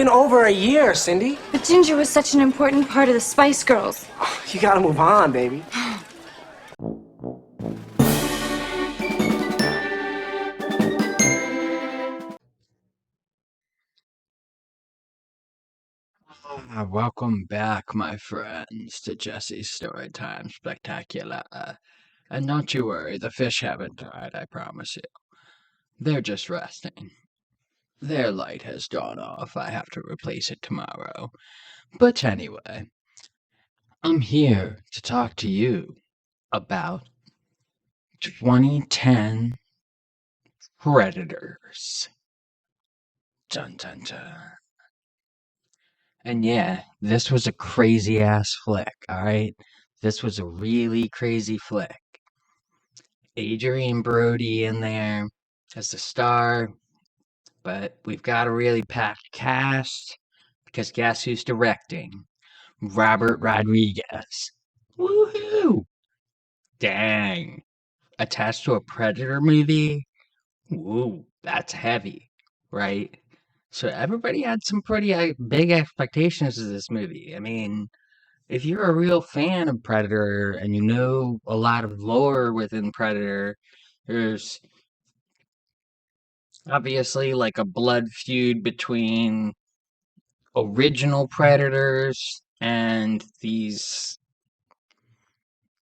Been over a year, Cindy. But Ginger was such an important part of the Spice Girls. Oh, you gotta move on, baby. Welcome back, my friends, to Jesse's Storytime Spectacular. And don't you worry, the fish haven't died, I promise you. They're just resting. Their light has gone off. I have to replace it tomorrow. But anyway, I'm here to talk to you about 2010 Predators. Dun dun dun. And yeah, this was a crazy ass flick, alright? This was a really crazy flick. Adrian Brody in there as the star, but we've got a really packed cast because guess who's directing? Robert Rodriguez. Woohoo! Dang. Attached to a Predator movie? Woo, that's heavy, right? So everybody had some pretty big expectations of this movie. I mean, if you're a real fan of Predator and you know a lot of lore within Predator, there's obviously like a blood feud between original Predators and these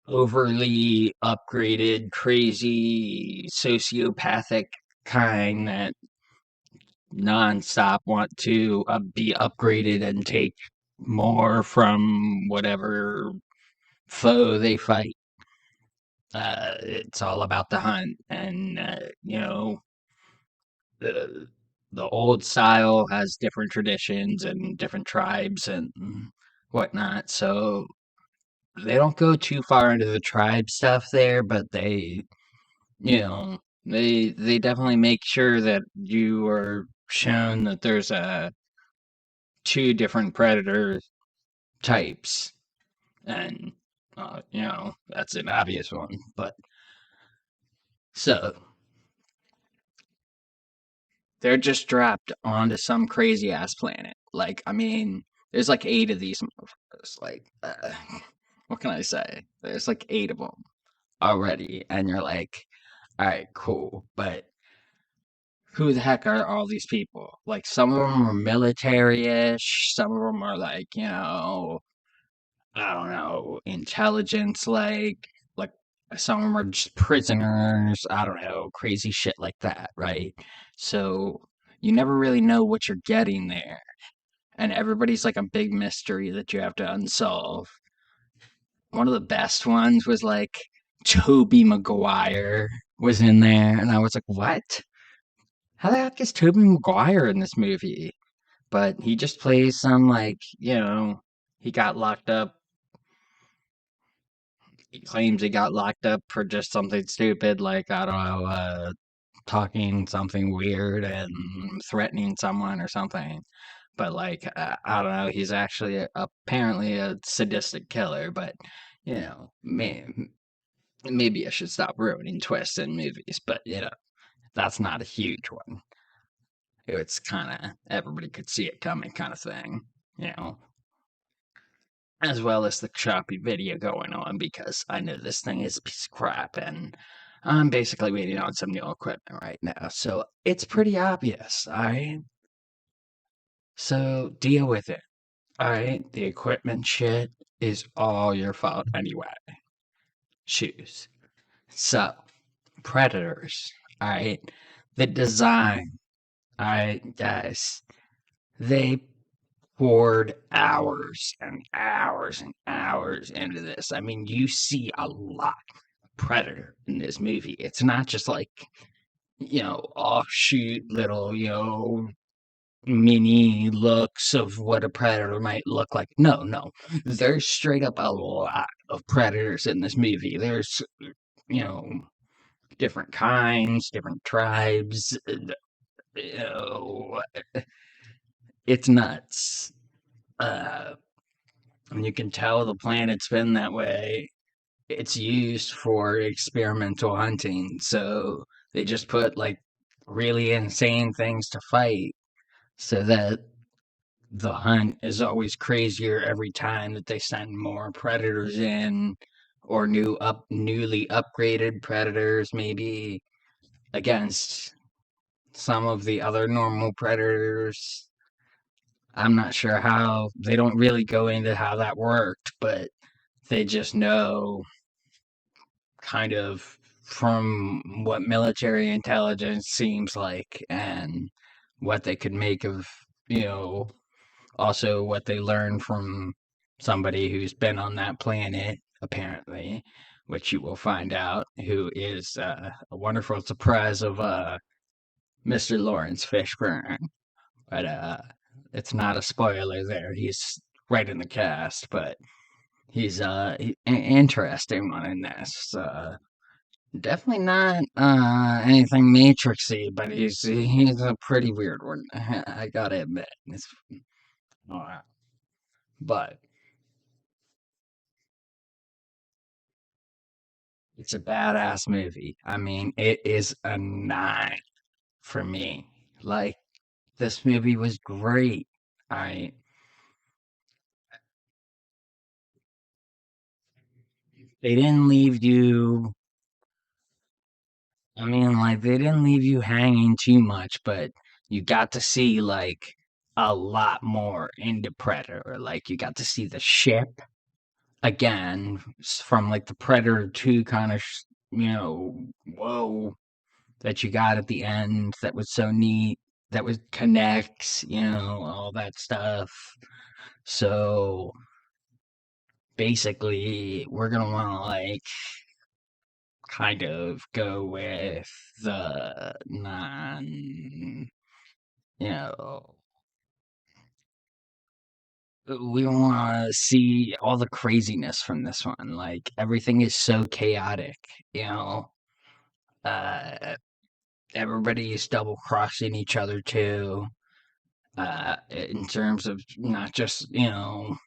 overly upgraded, crazy, sociopathic kind that nonstop want to be upgraded and take more from whatever foe they fight. It's all about the hunt, and the the old style has different traditions and different tribes and whatnot. So they don't go too far into the tribe stuff there, but you know, they definitely make sure that you are shown that there's two different predator types, and that's an obvious one. But so they're just dropped onto some crazy ass planet. Like, I mean, there's like 8 of these motherfuckers. Like, what can I say? There's like 8 of them already, and you're like, all right, cool, but who the heck are all these people? Like, some of them are military-ish, some of them are like, I don't know, intelligence, like some of them are just prisoners. I don't know, crazy shit like that, right? So you never really know what you're getting there, and everybody's like a big mystery that you have to unsolve. One of the best ones was like Toby Maguire was in there, and I was like, what? How the heck is Toby Maguire in this movie? But he just plays some like, he got locked up. He claims he got locked up for just something stupid, like, I don't know, talking something weird and threatening someone or something. But like, I don't know, he's actually apparently a sadistic killer. But maybe I should stop ruining twists in movies. But that's not a huge one. It's kind of everybody could see it coming kind of thing, you know, as well as the choppy video going on because I know this thing is a piece of crap and I'm basically waiting on some new equipment right now. So it's pretty obvious, all right? So deal with it, all right? The equipment shit is all your fault anyway. Shoes. So, Predators, all right? The design, all right, guys. They poured hours and hours and hours into this. I mean, you see a lot of Predator in this movie. It's not just like, offshoot little, mini looks of what a Predator might look like. No, no. There's straight up a lot of Predators in this movie. There's, you know, different kinds, different tribes. You know, it's nuts. Uh, and you can tell the planet's been that way. It's used for experimental hunting, so they just put like really insane things to fight so that the hunt is always crazier every time that they send more predators in, or newly upgraded predators, maybe against some of the other normal predators. I'm not sure how, they don't really go into how that worked, but they just know kind of from what military intelligence seems like, and what they could make of, you know, also what they learned from somebody who's been on that planet, apparently, which you will find out, who is a wonderful surprise of Mr. Lawrence Fishburne. But it's not a spoiler there. He's right in the cast, but he's an interesting one in this. Definitely not anything Matrixy, but he's a pretty weird one. I gotta admit. Uh, but it's a badass movie. I mean, it is a 9 for me. Like, this movie was great. I they didn't leave you. I mean, like, they didn't leave you hanging too much, but you got to see like a lot more into Predator. Like, you got to see the ship again from like the Predator 2 kind of, whoa, that you got at the end that was so neat, that was connects, all that stuff. So basically, we're gonna want to like kind of go with the non, you know, we want to see all the craziness from this one. Like, everything is so chaotic, you know. Uh, Everybody is double crossing each other too. In terms of not just, many,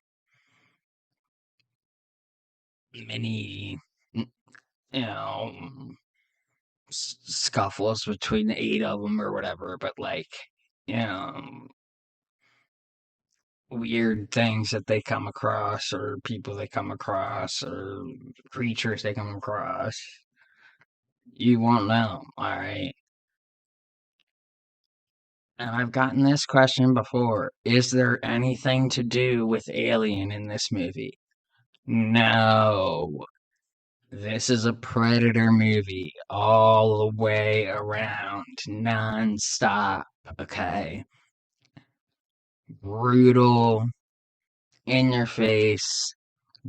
you know, scuffles between the 8 of them or whatever, but like, you know, weird things that they come across, or people they come across, or creatures they come across. You won't know, all right? And I've gotten this question before. Is there anything to do with Alien in this movie? No. This is a Predator movie all the way around, non-stop, okay? Brutal, in your face,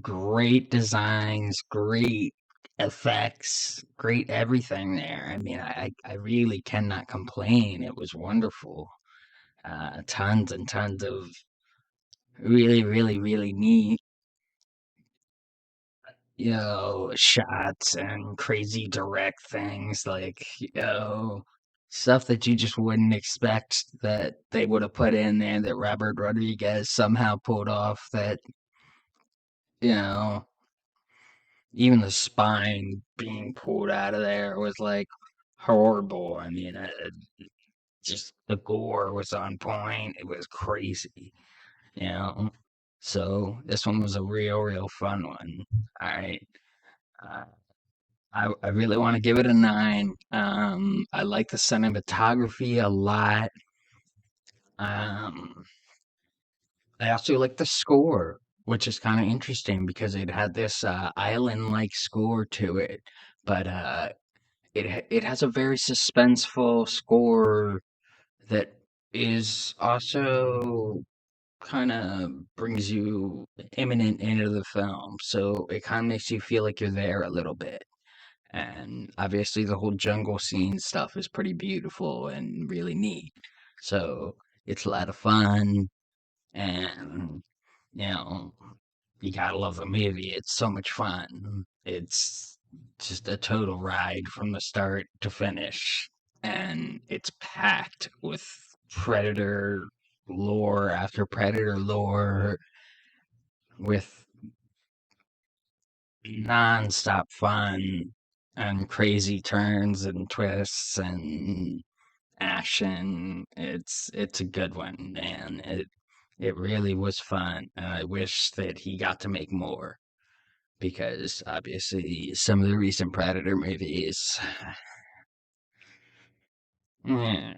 great designs, great effects, great everything there. I mean, I really cannot complain. It was wonderful. Tons and tons of really, really, really neat, shots and crazy direct things, like, stuff that you just wouldn't expect that they would have put in there, that Robert Rodriguez somehow pulled off, that, you know, even the spine being pulled out of there was like horrible. I mean, just the gore was on point. It was crazy, you know. So this one was a real, real fun one. All right. Uh, I really want to give it a 9. I like the cinematography a lot. Um, I also like the score, which is kind of interesting because it had this island-like score to it, but it has a very suspenseful score that is also kind of brings you imminent into the film, so it kind of makes you feel like you're there a little bit. And obviously, the whole jungle scene stuff is pretty beautiful and really neat. So it's a lot of fun, and you know, you gotta love the movie. It's so much fun. It's just a total ride from the start to finish, and it's packed with Predator lore after Predator lore, with non-stop fun and crazy turns and twists and action. It's a good one, man. It really was fun, and I wish that he got to make more because obviously some of the recent Predator movies, yeah,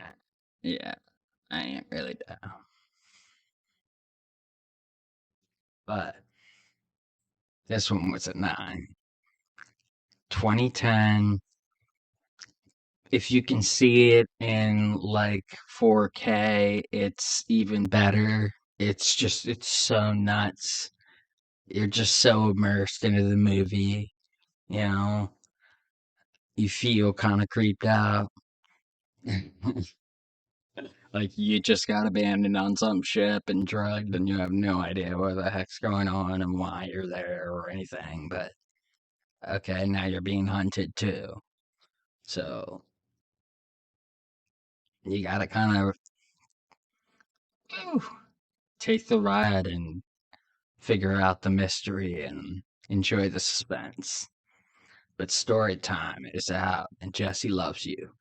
I ain't really down. But this one was a 9. 2010. If you can see it in like 4K, it's even better. It's so nuts. You're just so immersed into the movie, you know. You feel kind of creeped out. Like you just got abandoned on some ship and drugged, and you have no idea what the heck's going on and why you're there or anything. But okay, now you're being hunted too. So you gotta kind of take the ride and figure out the mystery and enjoy the suspense. But story time is out, and Jesse loves you.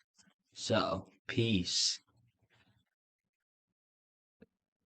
So, peace.